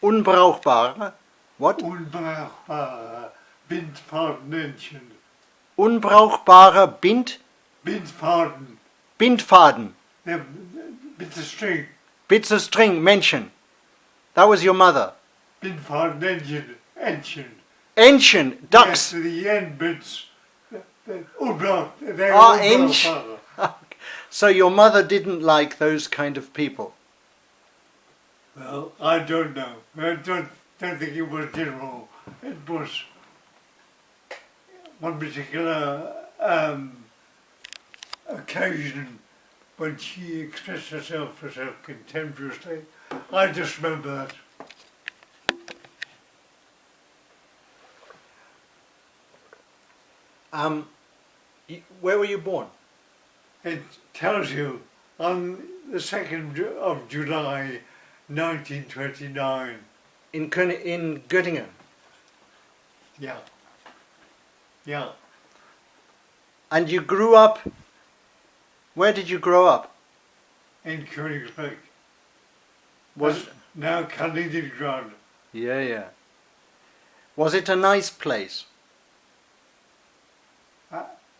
Unbrauchbare. What? Unbrauchbare Bindfadenendchen. Unbrauchbare Bindfaden. Bindfaden. The bits of string. Bits of string, Männchen. That was your mother. Bindfadenendchen. Entchen. Entchen, ducks. Yes, the end bits. They're Entchen. So your mother didn't like those kind of people? Well, I don't know. I don't think it was general. It was one particular occasion when she expressed herself contemptuously. I just remember that. Where were you born? It tells you on the 2nd of July 1929. In Göttingen? Yeah. Yeah. And you grew up, where did you grow up? In Königsberg. Was now Kaliningrad. Yeah. Was it a nice place?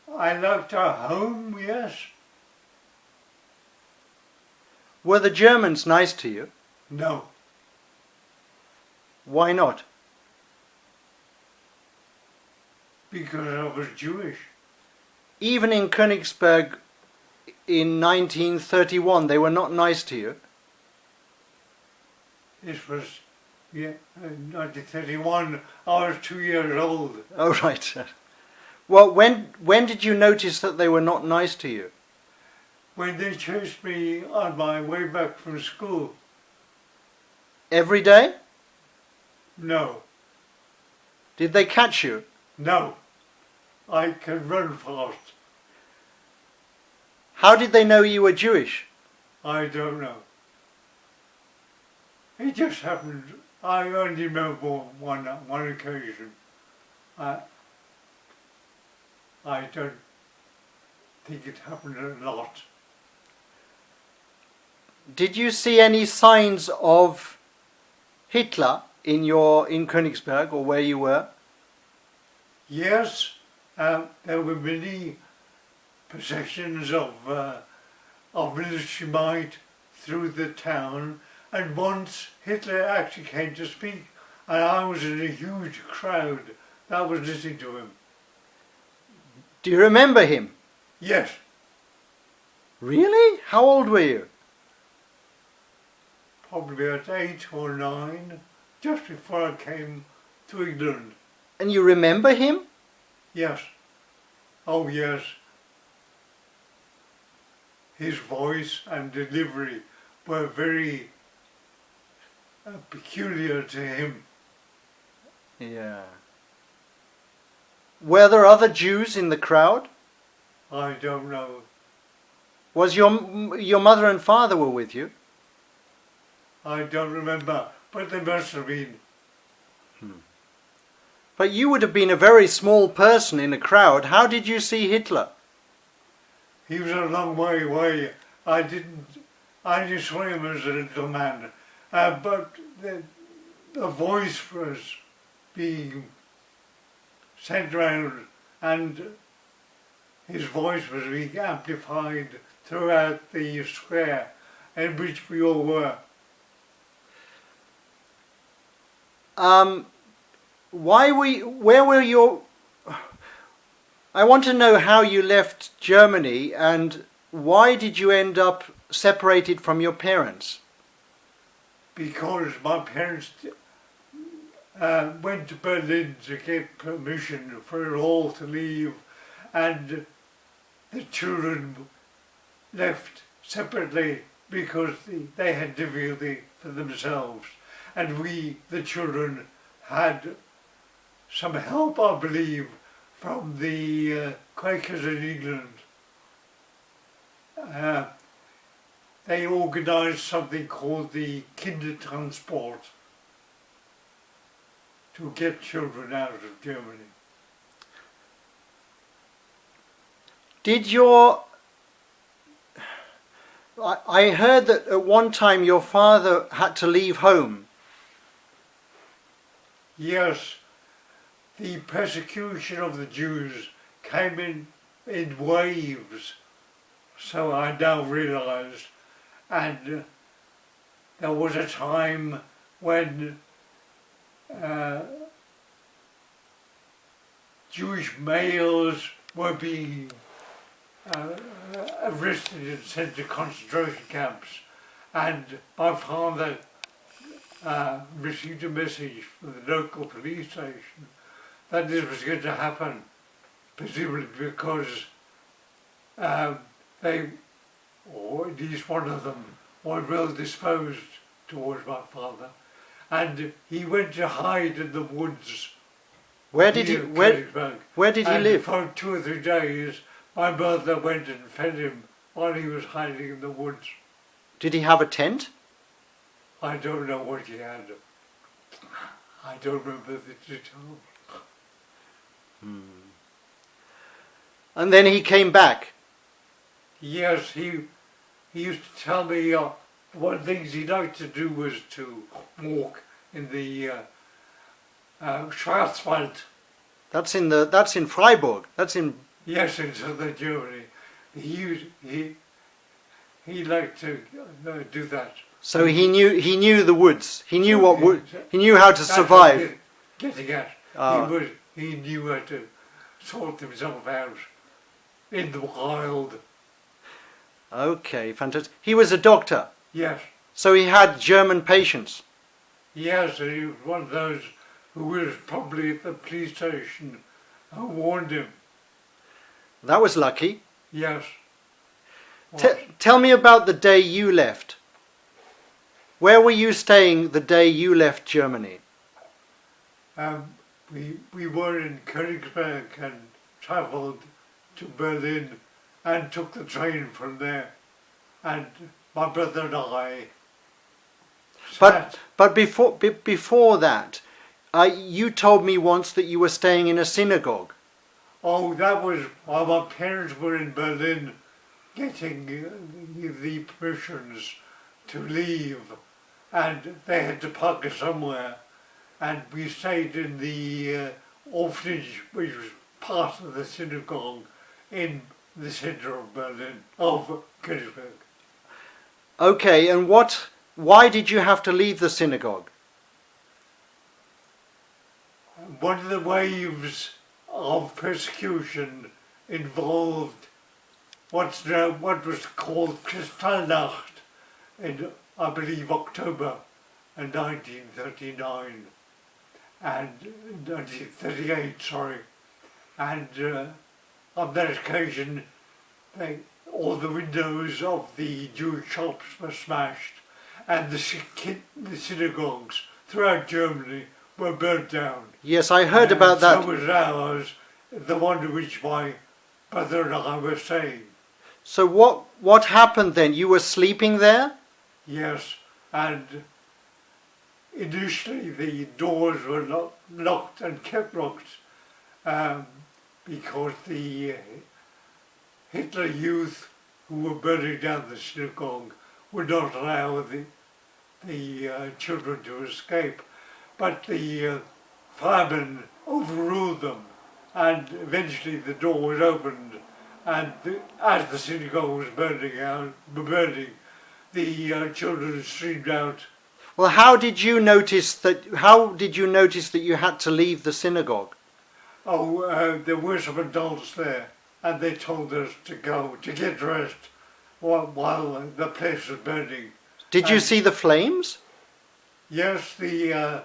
I loved our home, yes. Were the Germans nice to you? No. Why not? Because I was Jewish. Even in Königsberg in 1931, they were not nice to you? This was, 1931. I was 2 years old. Oh, right. Well, when did you notice that they were not nice to you? When they chased me on my way back from school. Every day? No. Did they catch you? No. I can run fast. How did they know you were Jewish? I don't know. It just happened. I only remember one occasion. I don't think it happened a lot. Did you see any signs of Hitler in Königsberg or where you were? Yes, there were many processions of military might through the town, and once Hitler actually came to speak, and I was in a huge crowd that was listening to him. Do you remember him? Yes. Really? How old were you? Probably at 8 or 9, just before I came to England. And you remember him? Yes. Oh yes. His voice and delivery were very peculiar to him. Yeah. Were there other Jews in the crowd? I don't know. Was your mother and father were with you? I don't remember, but they must have been. But you would have been a very small person in a crowd. How did you see Hitler? He was a long way away. I just saw him as a little man. But the voice was being sent round, and his voice was being amplified throughout the square in which we all were. Where were your... I want to know how you left Germany and why did you end up separated from your parents? Because my parents went to Berlin to get permission for it all to leave, and the children left separately because they had difficulty for themselves, and we, the children, had some help, I believe, from the Quakers in England. They organised something called the Kindertransport to get children out of Germany. Did I heard that at one time your father had to leave home Yes, the persecution of the Jews came in waves, so I now realise. And there was a time when Jewish males were being arrested and sent to concentration camps, and my father received a message from the local police station that this was going to happen, presumably because they, or at least one of them, were well disposed towards my father, and he went to hide in the woods. Where did he live? For 2 or 3 days, my mother went and fed him while he was hiding in the woods. Did he have a tent? I don't know what he had. I don't remember the details. And then he came back. Yes, he used to tell me one of the things he liked to do was to walk in the Schwarzwald. That's in Freiburg. That's in. Yes, in southern Germany. He liked to do that. So he knew the woods. He knew he knew how to survive. Getting at. He knew how to sort himself out in the wild. Okay, fantastic. He was a doctor. Yes. So he had German patients. Yes, and he was one of those who was probably at the police station who warned him. That was lucky. Yes. Tell me about the day you left. Where were you staying the day you left Germany? We were in Königsberg and travelled to Berlin and took the train from there. And my brother and I sat. But before that, you told me once that you were staying in a synagogue. Oh, that was while my parents were in Berlin getting the permissions to leave, and they had to park us somewhere, and we stayed in the orphanage, which was part of the synagogue in the centre of Berlin, of Königsberg. Okay, and why did you have to leave the synagogue? One of the waves of persecution involved what was called Kristallnacht in, I believe, October 1939 and 1938, sorry. And on that occasion, all the windows of the Jewish shops were smashed, and the synagogues throughout Germany were burnt down. Yes, I heard about that. So was ours, the one to which my brother and I were staying. So what happened then? You were sleeping there? Yes, and initially the doors were locked and kept locked because the Hitler Youth who were burning down the synagogue would not allow the children to escape. But the firemen overruled them, and eventually the door was opened, and as the synagogue was burning, the children streamed out. Well, how did you notice that you had to leave the synagogue? Oh, there were some adults there, and they told us to go to get dressed while the place was burning. Did you see the flames? Yes, the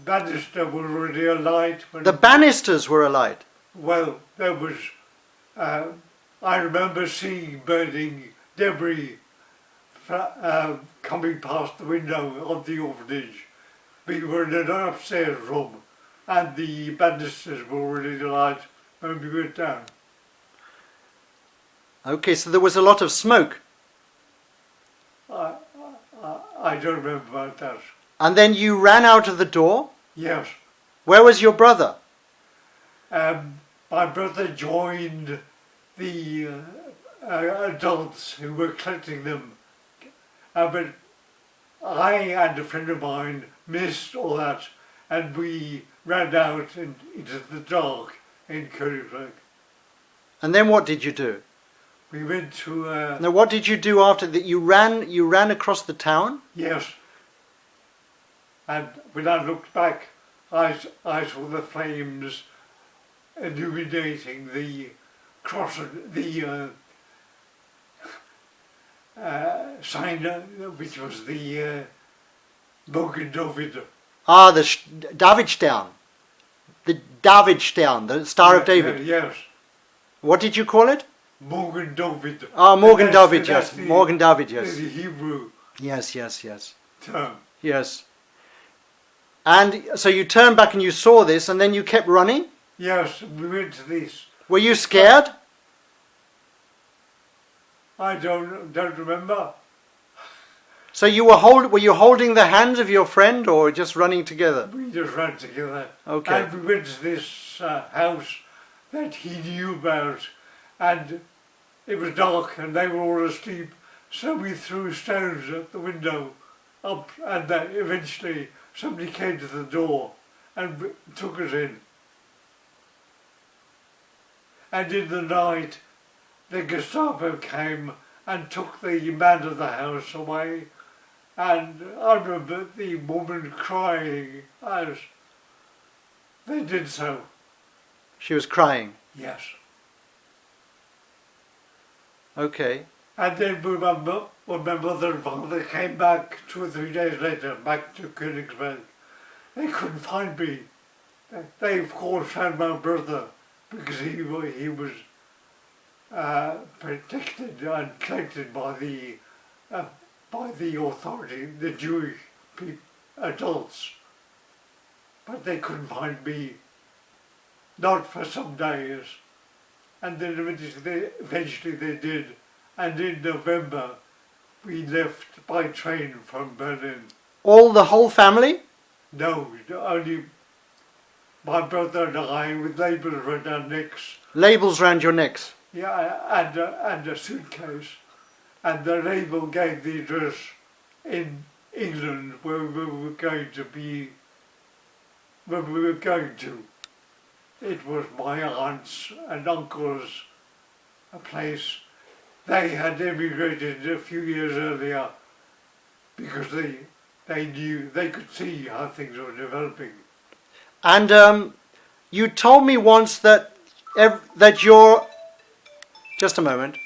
banister was already alight. The banisters were alight? Well, there was, I remember seeing burning debris coming past the window of the orphanage. We were in an upstairs room, and the banisters were already alight when we went down. Okay, so there was a lot of smoke. I don't remember about that. And then you ran out of the door? Yes. Where was your brother? My brother joined the adults who were collecting them. But I and a friend of mine missed all that, and we ran out into the dark in Königsberg. And then what did you do? We went to... Now, what did you do after that? You ran across the town? Yes. And when I looked back, I saw the flames illuminating the cross, the sign, which was the Mogen David. Ah, the Davidstern. The Davidstern, the Star of David. Yes. What did you call it? Morgan David. Ah, Morgan David, yes. Morgan David, yes. The Hebrew Yes. term. Yes. And so you turned back and you saw this, and then you kept running? Yes, we went to this. Were you scared? I don't remember. So were you holding the hands of your friend, or just running together? We just ran together. Okay. And we went to this house that he knew about, and it was dark and they were all asleep, so we threw stones at the window up, and then eventually somebody came to the door and took us in. And in the night the Gestapo came and took the man of the house away, and I remember the woman crying as they did so. She was crying. Yes. Okay. And then when my mother and father came back 2 or 3 days later, back to Königsberg, they couldn't find me. They of course found my brother, because he was protected and collected by the authority, the Jewish adults. But they couldn't find me, not for some days. And then eventually they did. And in November, we left by train from Berlin. The whole family? No, only my brother and I, with labels around our necks. Labels round your necks? Yeah, and a suitcase. And the label gave the address in England where we were going to be, It was my aunt's and uncle's place. They had emigrated a few years earlier because they knew, they could see how things were developing. And you told me once that just a moment.